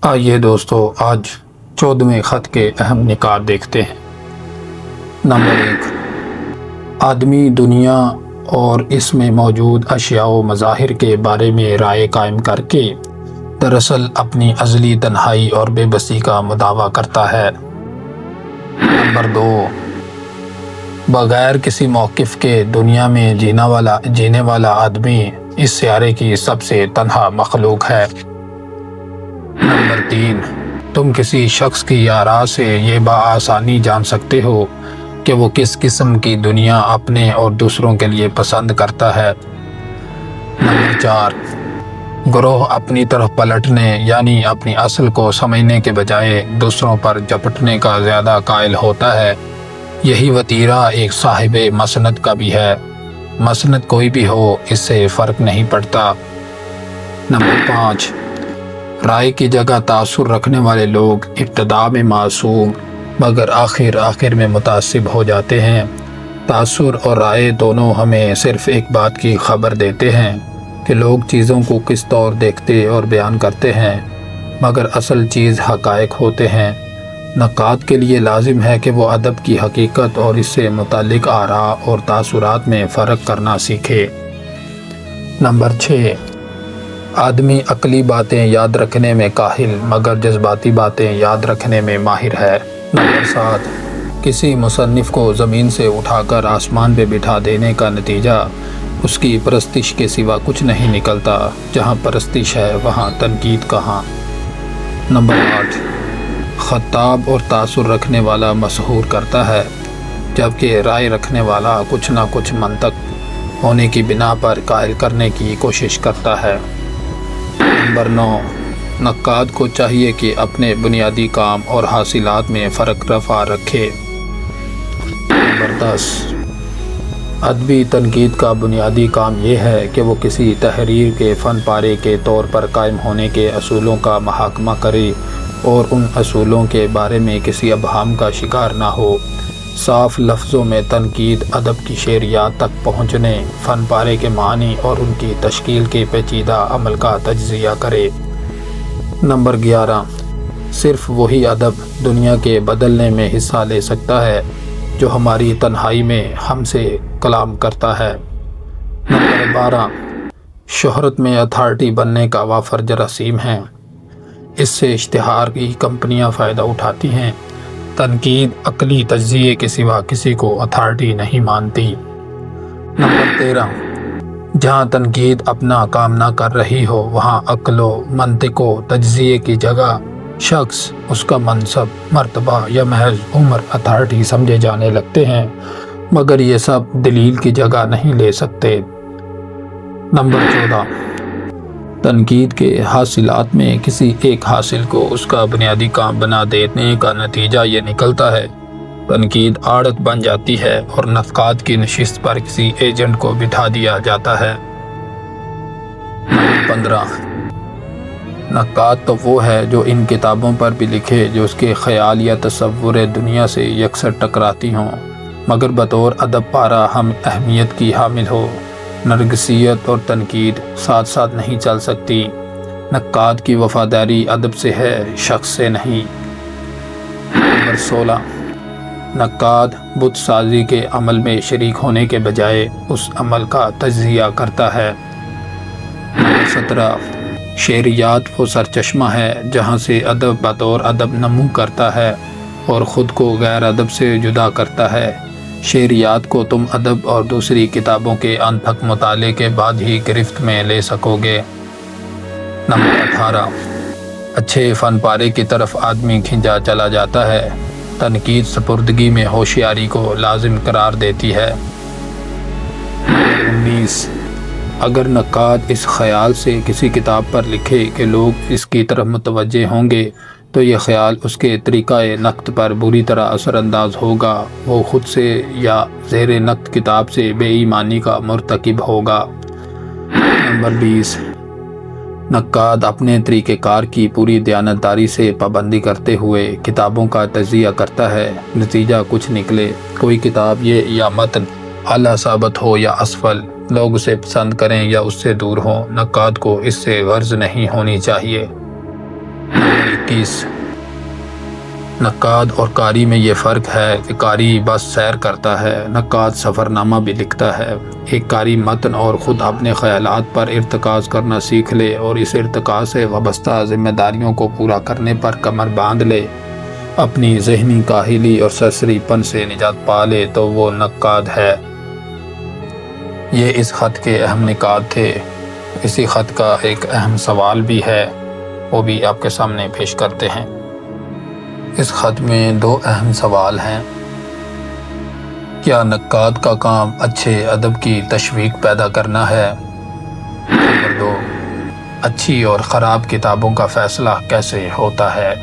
آئیے دوستو آج 14ویں خط کے اہم نکات دیکھتے ہیں۔ نمبر 1، آدمی دنیا اور اس میں موجود اشیاء و مظاہر کے بارے میں رائے قائم کر کے دراصل اپنی ازلی تنہائی اور بے بسی کا مداوع کرتا ہے۔ نمبر 2، بغیر کسی موقف کے دنیا میں جینے والا آدمی اس سیارے کی سب سے تنہا مخلوق ہے۔ نمبر 3، تم کسی شخص کی آراء سے یہ بآسانی جان سکتے ہو کہ وہ کس قسم کی دنیا اپنے اور دوسروں کے لیے پسند کرتا ہے۔ نمبر 4، گروہ اپنی طرف پلٹنے یعنی اپنی اصل کو سمجھنے کے بجائے دوسروں پر جھپٹنے کا زیادہ قائل ہوتا ہے۔ یہی وتیرہ ایک صاحب مسند کا بھی ہے، مسند کوئی بھی ہو اس سے فرق نہیں پڑتا۔ نمبر 5، رائے کی جگہ تاثر رکھنے والے لوگ ابتداء میں معصوم مگر آخر میں متعصب ہو جاتے ہیں۔ تاثر اور رائے دونوں ہمیں صرف ایک بات کی خبر دیتے ہیں کہ لوگ چیزوں کو کس طور دیکھتے اور بیان کرتے ہیں، مگر اصل چیز حقائق ہوتے ہیں۔ نقاد کے لیے لازم ہے کہ وہ ادب کی حقیقت اور اس سے متعلق آراء اور تاثرات میں فرق کرنا سیکھے۔ نمبر 6، آدمی عقلی باتیں یاد رکھنے میں کاہل مگر جذباتی باتیں یاد رکھنے میں ماہر ہے۔ نمبر 7، کسی مصنف کو زمین سے اٹھا کر آسمان پہ بٹھا دینے کا نتیجہ اس کی پرستش کے سوا کچھ نہیں نکلتا، جہاں پرستش ہے وہاں تنقید کہاں۔ نمبر 8، خطاب اور تاثر رکھنے والا مسحور کرتا ہے جبکہ رائے رکھنے والا کچھ نہ کچھ منطق ہونے کی بنا پر قائل کرنے کی کوشش کرتا ہے۔ نمبر 9، نقاد کو چاہیے کہ اپنے بنیادی کام اور حاصلات میں فرق رفع رکھے۔ نمبر 10، ادبی تنقید کا بنیادی کام یہ ہے کہ وہ کسی تحریر کے فن پارے کے طور پر قائم ہونے کے اصولوں کا محاکمہ کرے اور ان اصولوں کے بارے میں کسی ابہام کا شکار نہ ہو۔ صاف لفظوں میں تنقید ادب کی شعریات تک پہنچنے، فن پارے کے معنی اور ان کی تشکیل کے پیچیدہ عمل کا تجزیہ کرے۔ نمبر 11، صرف وہی ادب دنیا کے بدلنے میں حصہ لے سکتا ہے جو ہماری تنہائی میں ہم سے کلام کرتا ہے۔ نمبر 12، شہرت میں اتھارٹی بننے کا وافر جراثیم ہے، اس سے اشتہار کی کمپنیاں فائدہ اٹھاتی ہیں۔ تنقید عقلی تجزیے کے سوا کسی کو اتھارٹی نہیں مانتی۔ نمبر 13، جہاں تنقید اپنا کام نہ کر رہی ہو وہاں عقل و منطق و تجزیے کی جگہ شخص، اس کا منصب، مرتبہ یا محض عمر اتھارٹی سمجھے جانے لگتے ہیں، مگر یہ سب دلیل کی جگہ نہیں لے سکتے۔ نمبر 14، تنقید کے حاصلات میں کسی ایک حاصل کو اس کا بنیادی کام بنا دینے کا نتیجہ یہ نکلتا ہے تنقید عادت بن جاتی ہے اور نقاد کی نشست پر کسی ایجنٹ کو بٹھا دیا جاتا ہے۔ نمبر 15، نقاد تو وہ ہے جو ان کتابوں پر بھی لکھے جو اس کے خیال یا تصور دنیا سے یکسر ٹکراتی ہوں مگر بطور ادب پارہ ہم اہمیت کی حامل ہو۔ نرگسیت اور تنقید ساتھ ساتھ نہیں چل سکتی۔ نقاد کی وفاداری ادب سے ہے، شخص سے نہیں۔ نمبر 16، نقاد بت سازی کے عمل میں شریک ہونے کے بجائے اس عمل کا تجزیہ کرتا ہے۔ نمبر 17، شعریات وہ سرچشمہ ہے جہاں سے ادب بطور ادب نمو کرتا ہے اور خود کو غیر ادب سے جدا کرتا ہے۔ شعریات کو تم ادب اور دوسری کتابوں کے انتھک مطالعے کے بعد ہی گرفت میں لے سکو گے۔ نمبر 18، اچھے فن پارے کی طرف آدمی کھنچا چلا جاتا ہے، تنقید سپردگی میں ہوشیاری کو لازم قرار دیتی ہے۔ نمبر 19، اگر نقاد اس خیال سے کسی کتاب پر لکھے کہ لوگ اس کی طرف متوجہ ہوں گے تو یہ خیال اس کے طریقہ نقد پر بری طرح اثر انداز ہوگا، وہ خود سے یا زیر نقد کتاب سے بے ایمانی کا مرتکب ہوگا۔ نمبر 20، نقاد اپنے طریقہ کار کی پوری دیانتداری سے پابندی کرتے ہوئے کتابوں کا تجزیہ کرتا ہے، نتیجہ کچھ نکلے، کوئی کتاب یہ یا متن اعلیٰ ثابت ہو یا اسفل، لوگ اسے پسند کریں یا اس سے دور ہوں، نقاد کو اس سے غرض نہیں ہونی چاہیے۔ نمبر 21۔ نقاد اور قاری میں یہ فرق ہے کہ قاری بس سیر کرتا ہے، نقاد سفر نامہ بھی لکھتا ہے۔ ایک قاری متن اور خود اپنے خیالات پر ارتکاز کرنا سیکھ لے اور اس ارتکاز سے وابستہ ذمہ داریوں کو پورا کرنے پر کمر باندھ لے، اپنی ذہنی کاہلی اور سرسری پن سے نجات پا لے تو وہ نقاد ہے۔ یہ اس خط کے اہم نکات تھے۔ اسی خط کا ایک اہم سوال بھی ہے، وہ بھی آپ کے سامنے پیش کرتے ہیں۔ اس خط میں 2 اہم سوال ہیں۔ کیا نقاد کا کام اچھے ادب کی تشویق پیدا کرنا ہے؟ نمبر 2، اچھی اور خراب کتابوں کا فیصلہ کیسے ہوتا ہے؟